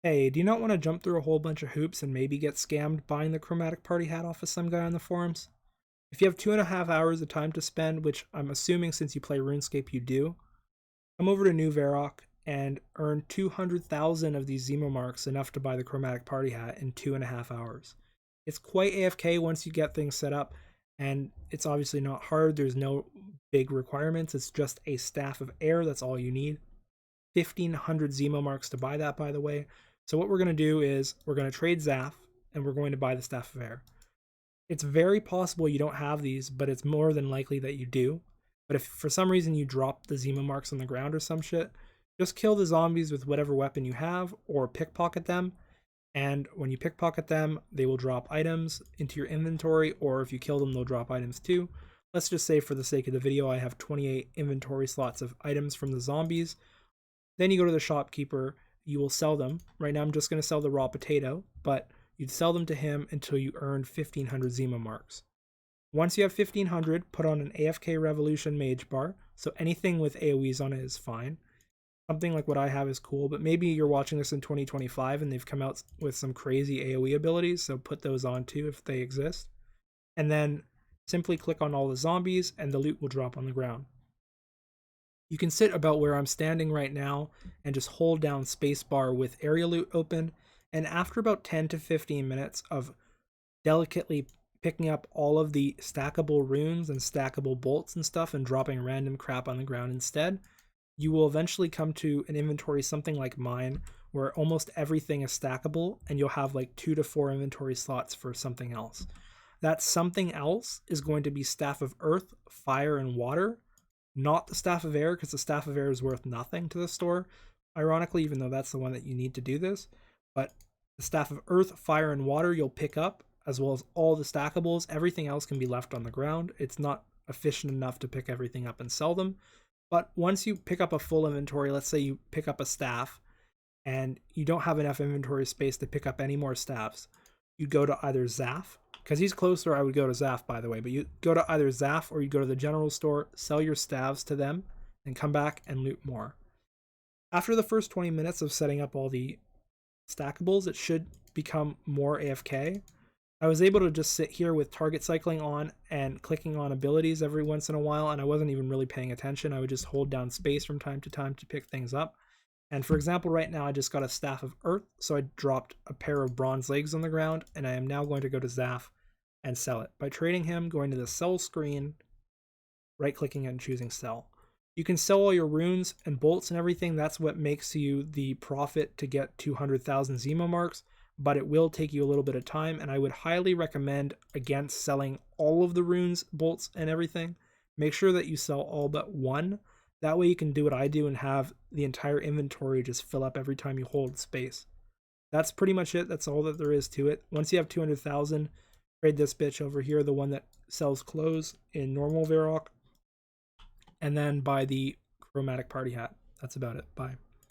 Hey, do you not want to jump through a whole bunch of hoops and maybe get scammed buying the Chromatic Party hat off of some guy on the forums? If you have 2.5 hours of time to spend, which I'm assuming since you play RuneScape you do, come over to New Varrock and earn 200,000 of these Zemomarks, enough to buy the Chromatic Party hat in 2.5 hours. It's quite AFK once you get things set up, and it's obviously not hard. There's no big requirements. It's just a staff of air. That's all you need. 1,500 Zemomarks to buy that, by the way. So what we're going to do is we're going to trade Zaff, and we're going to buy the Staff of Air. It's very possible you don't have these, but it's more than likely that you do. But if for some reason you drop the Zemomarks on the ground or some shit, just kill the zombies with whatever weapon you have, or pickpocket them. And when you pickpocket them, they will drop items into your inventory, or if you kill them, they'll drop items too. Let's just say for the sake of the video, I have 28 inventory slots of items from the zombies. Then you go to the shopkeeper, you will sell them. Right now I'm just going to sell the raw potato, but you'd sell them to him until you earn 1,500 Zemomarks. Once you have 1,500, put on an AFK Revolution Mage Bar, so anything with AoEs on it is fine. Something like what I have is cool, but maybe you're watching this in 2025 and they've come out with some crazy AoE abilities, so put those on too if they exist. And then simply click on all the zombies and the loot will drop on the ground. You can sit about where I'm standing right now and just hold down spacebar with area loot open, and after about 10 to 15 minutes of delicately picking up all of the stackable runes and stackable bolts and stuff and dropping random crap on the ground instead, you will eventually come to an inventory something like mine, where almost everything is stackable, and you'll have like 2 to 4 inventory slots for something else. That something else is going to be Staff of Earth, Fire, and Water, not the Staff of Air, because the Staff of Air is worth nothing to the store, ironically, even though that's the one that you need to do this. But the Staff of Earth, Fire, and Water you'll pick up, as well as all the stackables. Everything else can be left on the ground. It's not efficient enough to pick everything up and sell them. But once you pick up a full inventory, let's say you pick up a staff and you don't have enough inventory space to pick up any more staffs, you go to either Zaff, because he's closer, I would go to Zaff, by the way, but you go to either Zaff or you go to the general store, sell your staves to them, and come back and loot more. After the first 20 minutes of setting up all the stackables, it should become more AFK. I was able to just sit here with target cycling on and clicking on abilities every once in a while, and I wasn't even really paying attention. I would just hold down space from time to time to pick things up. And for example, right now I just got a Staff of Earth, so I dropped a pair of bronze legs on the ground, and I am now going to go to Zaff and sell it. By trading him, going to the sell screen, right-clicking and choosing sell. You can sell all your runes and bolts and everything. That's what makes you the profit to get 200,000 Zemomarks, but it will take you a little bit of time, and I would highly recommend against selling all of the runes, bolts, and everything. Make sure that you sell all but one. That way you can do what I do and have the entire inventory just fill up every time you hold space. That's pretty much it. That's all that there is to it. Once you have 200,000, trade this bitch over here, the one that sells clothes in normal Varrock, and then buy the Chromatic Party hat. That's about it. Bye.